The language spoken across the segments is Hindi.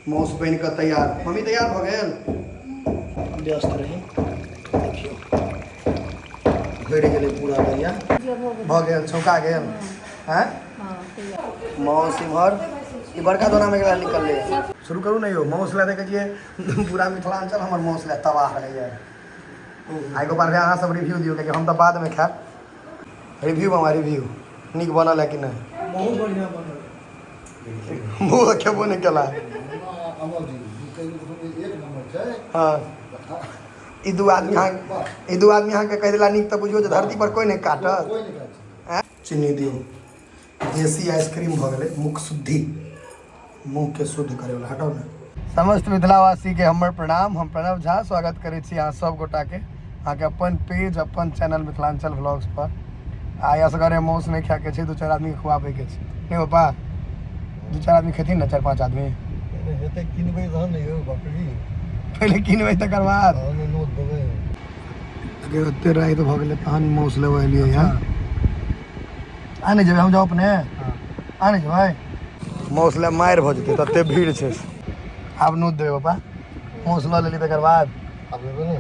माउस बन कऽ तैयार। मम्मी तैयार भऽ गेल? व्यस्त रही। देखियौ भरि गेलै पूरा दैया। भऽ गेल, छौका गेल। हैं माउस इम्हर ई बड़का दोनामे गेला निकललै। शुरू करू ने यौ। माउस लए देखै छियै पूरा मिथिलाञ्चल हमर माउस लए तबाह रहैए। आइ गोपाल भाई अहाँ सब रिव्यू दियौ, कियाकि हम तऽ बादमे खायब। रिव्यू मामा रिव्यू नीक बनल है कि नहीं? बहुत बढ़िया बनल। मुँह खेबो नहीं केला। हाँ ई दू आदमी अहाँके कहि देला नीक तऽ बुझियौ जे धरती पर कोई नहीं काटत। चीनी दियौ। देसी आइसक्रीम भऽ गेलै मुख शुद्धि, मुँह के शुद्ध करे वाला। हटाउ ने। समस्त मिथिलावासी के हमर प्रणाम। हम प्रणव झा स्वागत करै छी अहाँ सब गोटा के अहाँके अपन पेज अपन चैनल मिथिलांचल व्लॉग्स पर। आइ असगरे माउस नहीं खाए के छै, दू चारि आदमी खुआबे के छै। नहीं पापा, दू चारि आदमी खेथिन ना, चारि पाँच आदमी हेतै किनबै तहन ने यौ बकरी। पहले किनबै तकर बाद नोट देबै। अगर ओते राति भऽ गेलै तहन माउस लेबै एलियै यहाँ। आ नहीं जेबै हम जाओ अपने। आ नहीं जेबै माउस ले मारि भऽ जेतै, तते भीड़ छै। आब नोट देबै पापा, माउस लऽ लेली तकर बाद आब लेबै ने।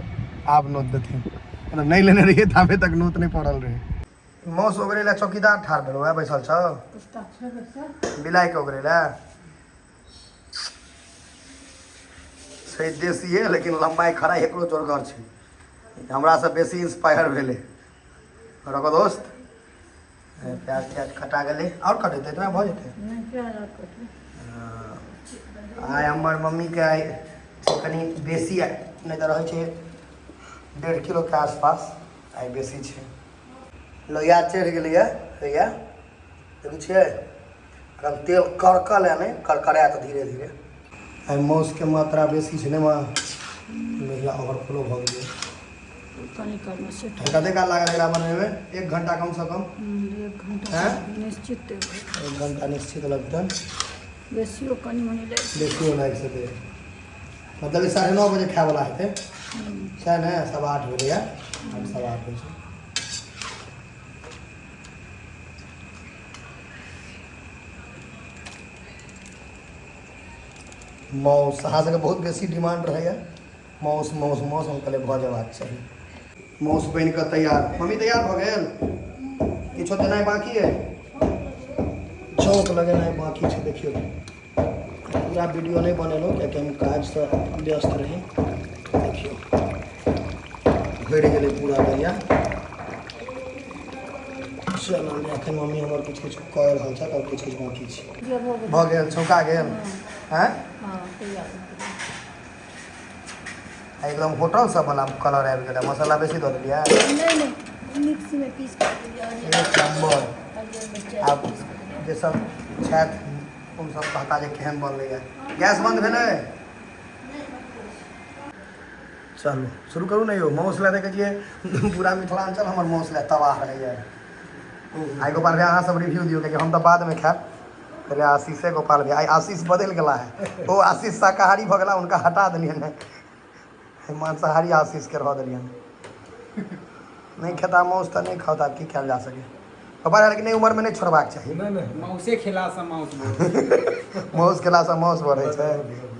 आब नोट देथिन। मतलब नहीं लेने रहिए ताबे तक नोट नहीं पड़ल रहे। माउस ओगरे ला चौकीदार ठाड़ भेलौ है, बैसल छौ बिलाइ के ओगरे ला। छै देसी है लेकिन लंबाई खड़ा एकरो जोरगर छै, हमरा से बेसी इंस्पायर भेले। रखो दोस्त, प्याज त्याज कटा गेलै। और कटेतै इतना भऽ जेतै। आइ हमर मम्मी के आइ कनी बेसी नहीं तऽ रहै छै 1.5 किलो के आसपास, आइ बेसी छै। लोहिया चढ़ि गेलै है देखै छियै। अगर तेल कड़कल है नहीं कड़कड़ात धीरे धीरे। आइ माउस के मात्रा बेसी छै ने माँ, महिला ओवरफ्लो भऽ गेलै। कते काल लागल एकरा बनबै में? 1 घंटा कम से कम। 1 घंटा निश्चित। 1 घंटा निश्चित लगतै। बेसियो कनि मनि बेसियो लागि सकै, मतलब 9:30 बजे खाय वाला हेतै सएह ने। 8:15 भेलैया, 8:15 होइ छै। माउस अहाँ सबके बहुत बेसी डिमांड रहैया माउस माउस माउस, हम कहलिए भऽ जेबाक चाही। माउस बनि कऽ तैयार। मम्मी तैयार भऽ गेल? किछो देनाइ बाकी है, चौक लगेनाइ बाकी छै। देखियौ पूरा वीडियो नहीं बनेलहुँ कियाकि हम काजसँ व्यस्त रही। देखियौ भरि गेलै पूरा दैया। चलल एखन मम्मी हमर किछु किछु कऽ रहल छथि और किछु किछु बाकी छै। भऽ गेल, छौका गेल। हैं एकदम होटल सब वाला कलर आबि गेलै। मसाला बेसी दऽ देलियै। नहीं मिक्सी में पीस कर एक नंबर। आब जे सब छथि उन सब कहता जे केहन बनलैया। गैस बंद भेलै? चलू शुरू करू ने यौ। माउस लए देखै छियै पूरा मिथिलाञ्चल हमर माउस लए तबाह रहैया। आइ गोपाल भाई अहाँ सब रिव्यू दियौ, कियाकि हम तऽ बादमे खायब। पहले आशीषे गोपाल भाई। आइ आशीष बदलि गेला है। वो आशीष शाकाहारी भऽ गेला, उनका हटा देलियनि है। मांसाहारी आशीष के रह देलियनि। नहीं खेता माउस तऽ नहीं खाओ, आब की खायल जा सके। पप्पा लेकिन नहीं उम्र में नहीं छोड़बाक चाही। माउसे खेला से माउस माउस खेला से माउस बढ़ै छै।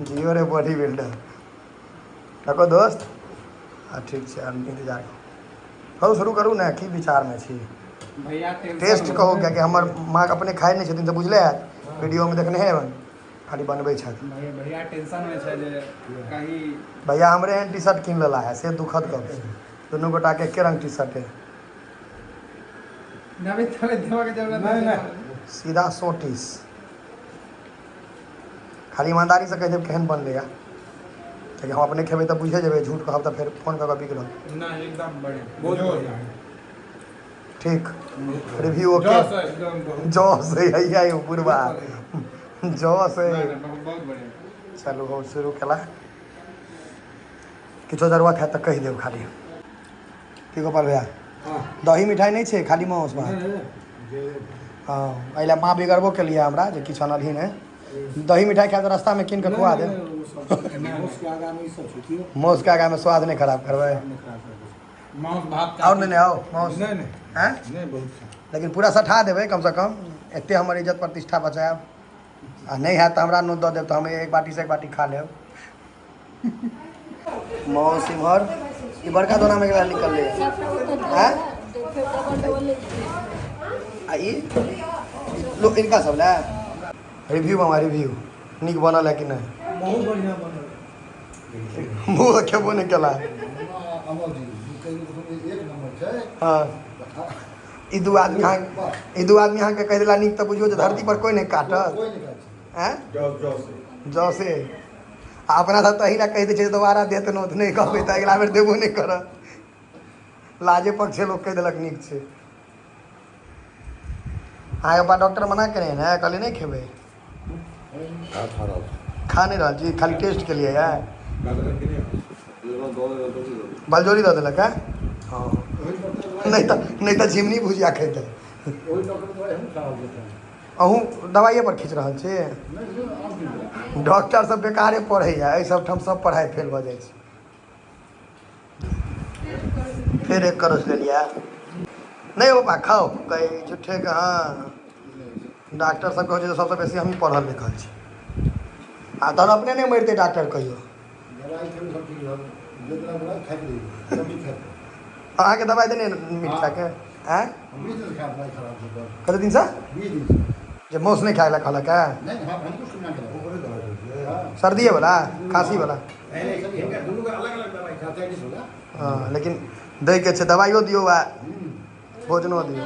जियो रे बॉडी बिल्डर। रखो दोस्त। ठीक छै, इंतजार करू। शुरू करू ने, की विचार में छी? भैया टेस्ट कहू, कियाकि हमर माँ अपने खाइ नहीं छथिन तऽ बुझले हैत, वीडियो में देखने हेबै खाली बनबै छथि। भैया टेंशन में छै जे कहीं भैया हमरे एहन टी शर्ट कीन लेला है, से दुखद गप छै। दुनू गोटा के एके रंग टी शर्ट है। नबे तबे देवा के जरूरत नहीं। सीधा 130। खाली ईमानदारी से कह देब केहन बनलै है, कियाकि हम अपने खेबै तऽ बुझे जेबै। झूठ कहब तऽ फिर फोन कऽ के बिगड़ल। नहीं एकदम बढ़िया, बहुत बढ़िया है। ठीक रिव्यू ओके। जौ से हैया यौ बुढ़वा जौ से। बहुत बढ़िया। चलू हो शुरू केला। किछो जरूरत है तऽ कहि देब खाली। की गोपाल भैया दही मिठाई नहीं छै, खाली माउस भात। हाँ एहि माँ बिगड़बो केलिए हमरा जे किछु अनलही नहीं। दही मिठाई खाए तऽ रास्ता में कीन कऽ खुआ दे। माउस के आगा में स्वाद नहीं खराब करबै। माउस भात और नहीं आओ माउस नहीं हैं, लेकिन पूरा सठा देबै कम से कम। एते हमर इज्जत प्रतिष्ठा बचायब। आ नहीं है तो हमरा नून दऽ देब तो हम एक बाटी से एक बाटी खा लेब। मौस इम्हर ई बड़का दोना में गेला निकल ले हैं आ ई लोग इनका सब ला रिव्यू हमारा रिव्यू निक बनल है कि नहीं बहुत बढ़िया बनल मुँह खेबो नहीं केला अमर जी एक नंबर छै। हाँ ई दू आदमी यहाँ के कह दिला निक तो बुझियो जे धरती पर कोई नहीं काटत कोई नहीं काटै हैं जौ से अपना सब तहिला कह दै छै दोबारा देत नोत नहीं कहबै तऽ अगिला बेर देबो नहीं करत लाजे पक्षे लोग कह देलक नीक छै। अहाँके पास डॉक्टर मना करे हैं कहले नहीं खेबै खा नहीं रहा जी खाली टेस्ट के लिए है बलजोरी दऽ देलक है हाँ नहीं तो झिमनी भुजिया खेतै ओहि डॉक्टर दवाई हम खा देते अहूँ दवाइए पर खींच रहल छी नहीं डॉक्टर सब बेकारे पढ़ैया एहि सब ठाम सब पढ़ाई फेल भऽ जाइ छै। फिर एक करस ले लिया नहीं हो पा खाओ कहीं झूठे के हाँ डॉक्टर सब कहै छै सबसे बेसी हम ही पढ़ल लिखल छी आ तहन अपने नहीं मरते डॉक्टर कहियो दवाई खेल सब ठीक रहल जितना दवाई खाइत रही सब ठीक खाइत अहाँके दवाई देने मीठ खाके आँय हम 20 दिन खा दवाई खराब हो कते दिन से 20 दिन से जे मौस नहीं खाए ला कहलक है नहीं हम कुछ सुनना करा ओकरे दवाई देते हैं सर्दी वाला खांसी वाला दोनों का अलग-अलग दवाई खाता है नहीं होला हाँ लेकिन दै के छै दवाइयो दियो आ भोजनो दियो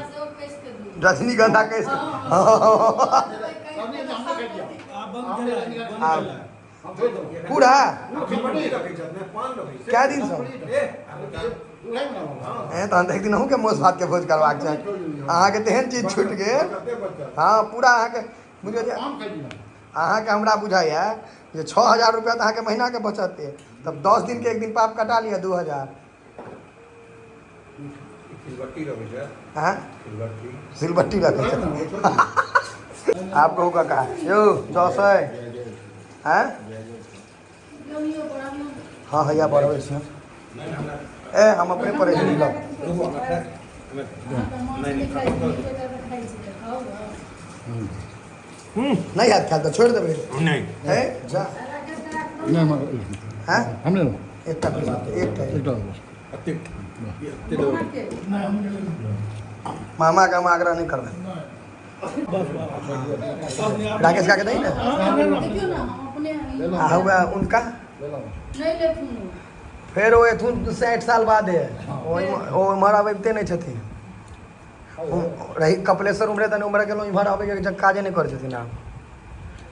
रजनीगंधा कैसे हमने हमने कह दिया हम भेज दो पूरा क्या क्या दिन से तहन एक दिन अहूँ के मौस भात के भोज करबाक चाही अहाँके तेहन चीज छूट गेल हाँ पूरा अहाँके बुझियौ जे अहाँके हमरा बुझाइए जे 6,000 रुपया तऽ अहाँके महीना के बचत तब 10 दिन के एक दिन पाप कटा लिया 2,000 हाँ सिलबट्टी रखे छै आप कहू का यो 10 है हैं हाँ हैया बढ़बै छी ए हम अपने पढ़े छी लो नहीं हाथ ख्याल तो छोड़ देबै नहीं है जा हैं हमने एकटा मामा का हम आग्रह नहीं करबै राकेश का के नहीं ना हुआ उनका फिर वो एथुन 60 साल बाद है वो इम्हर अबिते नहीं छथिन रही कपिलेश्वर उम्हरे तनि उम्हरे गेलहुँ इम्हर अबैके काजे नहीं करै छथिन आब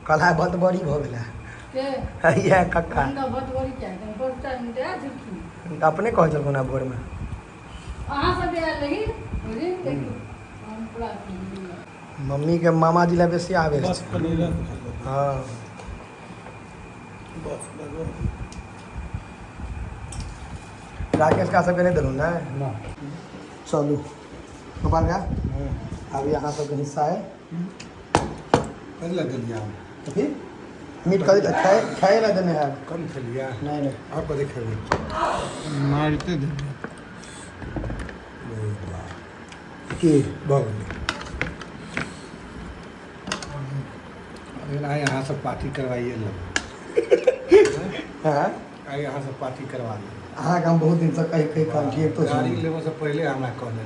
कला बहुत बड़ी भऽ गेलै इएह कक्का अपने कहै छलखुन हेँ भोरमे मम्मी के मामा जी ला बेसी आबै छै हाँ राकेश का सबके नहीं दिलूँ ना चलू गोपाल का अब यहाँ सबके हिस्सा है पहले दिया तो फिर मीट कर खाए ना देने हैं कम खेलिया नहीं नहीं आप कभी खेलिए मारते थे की बगल अरे यहाँ से पार्टी करवाइए लोग हाँ यहाँ से पार्टी करवा ली अहाँ के हम बहुत दिन से कही कहलिए तो गाड़ी लेबो से पहले हमरा कहले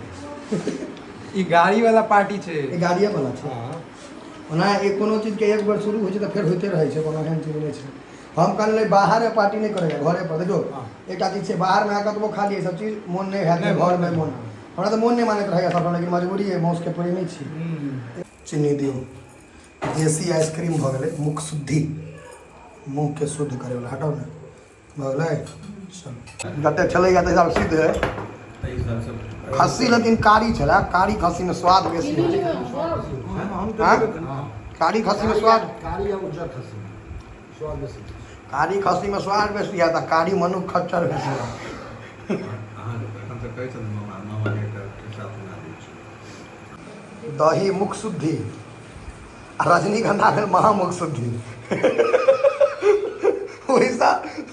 ई गाड़ी वाला पार्टी छे ई गाड़िए वाला छै हाँ ओना एक कोनो चीज के एक बार शुरू होइ छै तऽ फेर होइते रहै छै कोनो एहन चीज नहीं छै हम कहले बाहर में पार्टी नहीं करेगा घरे पर देखो एकटा चीज छै बाहर में आके तो खा लिए सब चीज मन नहीं है घर में मन हमरा तो मन नहीं मानैत रहेगा सब लेकिन मजबूरी है मौस के प्रेमी छी चीनी दियो देसी आइसक्रीम भ गेलै मुख शुद्धि मुँह के शुद्ध करे वाला हटाओ ना भ गेलै चलो जते चलेगा तऽ हिसाब सिद्ध है खस्सी लेकिन कारी छला कारी खस्सी में स्वाद बेसी होइ छै कारी खस्सी में स्वाद कारी या उज्जर खस्सी स्वाद बेसी कारी खस्सी में स्वाद बेसी है तऽ कारी मनुख खच्चर बेसी है दही मुख शुद्धि आ रजनीगंधा भेल महामुख शुद्धि वैसा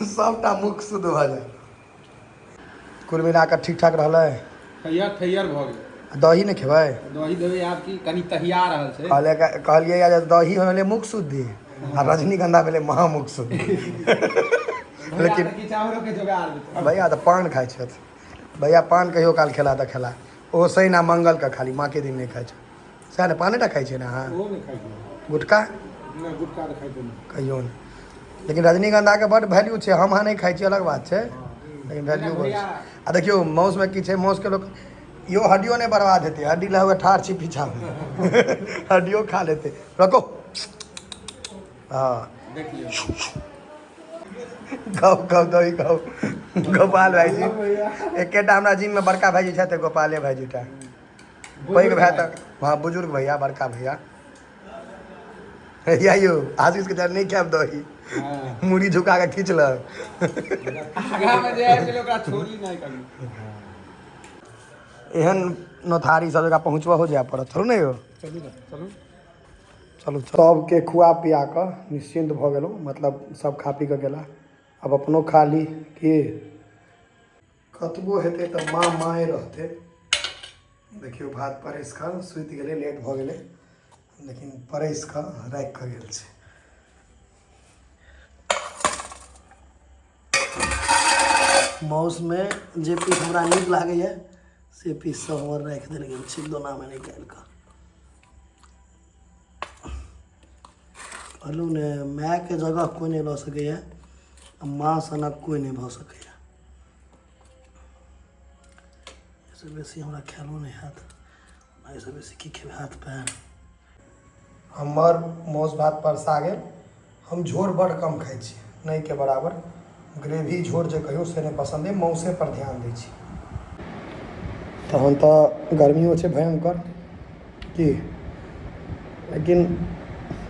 सबटा मुख शुद्ध भऽ जाए कुल मिला कऽ ठीक ठाक रहलै थैयर भऽ गेल दही नहीं खेबै दही देबै आब की कनी तहिया रहल छै कहलिए जे दही होले मुख शुद्धि आ रजनीगंधा भेलै महामुख लेकिन के जोगाड़ देतै। भैया तऽ पान खाइ छथि। भैया पान कहियो काल खेला तऽ खेला, ओ शनि आ मंगलके खाली, माँके दिन नहि खाइ छै। सएह ने, पाने टा खाइ छै ने अहाँ? ओ नहि खाइ छै। गुटखा नहि गुटखा तऽ खाइते नहि। कहियो नहि। लेकिन रजनीगंधाके बड्ड वैल्यू छै। हम अहाँ नहीं खाइ छी अलग बात छै, लेकिन वैल्यू बड्ड छै। आ देखियो माउसमे की छै, माउसके लोक इहो हड्डियो नहि बर्बाद हेतै, हड्डी ला हुए ठाढ़ छी पीछामे हड्डियो खा लेतै। रखो हाँ देखिए कहू दही कहू। गोपाल भाईजी एकेटा हमरा जिममे बड़का भाईजी छथि, गोपाले भाईजी टा। पैघ भाई तक हाँ, बुजुर्ग भैया, बड़का भैया। या यौ आशीषके जब नहीं खायब दही, मुड़ी झुका के खींचलक। आगामे जे आबि गेलै ओकरा छोड़ी नहीं कभी। एहन नौथारी सब जगह पहुँचबा हो जाए पड़त थोड़े ने यौ। चलू ने, चलू चलू सबके खुआ पिया कऽ निश्चिंत भऽ गेलहुँ, मतलब सब खा पी कऽ गेला। अब अपनो खा ली कि कतबो हेतै तऽ माँए रहतै। देखियौ भात परसि कऽ सुति गेलै, लेट भऽ गेलै, लेकिन परसि कऽ राखि कऽ गेल छै। माउसमे जे पीस हमरा नीक लागैए से पीस सब हमर राखि देल गेल छै दोनामे निकालि कऽ। कहलहुँ ने, मायके जगह कोइ नहि लऽ सकैए, माँ सनक कोइ नहि भऽ सकैए। एहिसँ बेसी हमरा ख्यालो नहि हैत, एहिसँ बेसी की खेबै हाथ पैर। हमर माउस भात परसा गेल। हम झोर बड्ड कम खाइ छी, नहि के बराबर। ग्रेवी झोर जे कहियो से नहि पसन्द अइ, माउसे पर ध्यान दै छी। तहन तऽ गर्मियो छै भयंकर की, लेकिन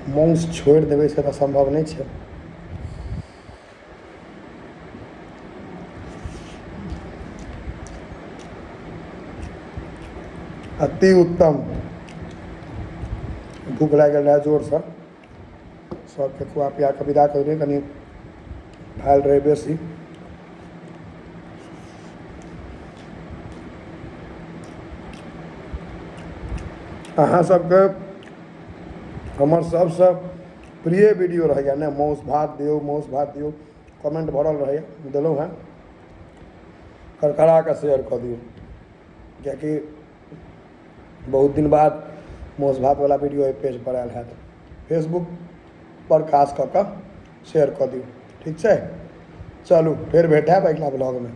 माउस छोड़ि देबै से तऽ सम्भव नहि छै। अति उत्तम। भूख लागि गेल रहै जोरसँ, सबके खुआ पिया कऽ विदा कऽ, कनि खायल रहै बेसी। अहाँ सबके हमर सबसँ प्रिय वीडियो रहैए ने, माउस भात दियौ, माउस भात दियौ, कमेंट भरल रहैए, देलहुँ हेँ। करकरा कऽ शेयर कऽ दियौ, किएकि बहुत दिन बाद माउस भातवला वीडियो एहि पेज पर आयल हैत। फेसबुक पर खास कऽ कऽ शेयर कऽ दियौ, ठीक छै। चलू फेर भेट हैब अगिला ब्लॉगमे।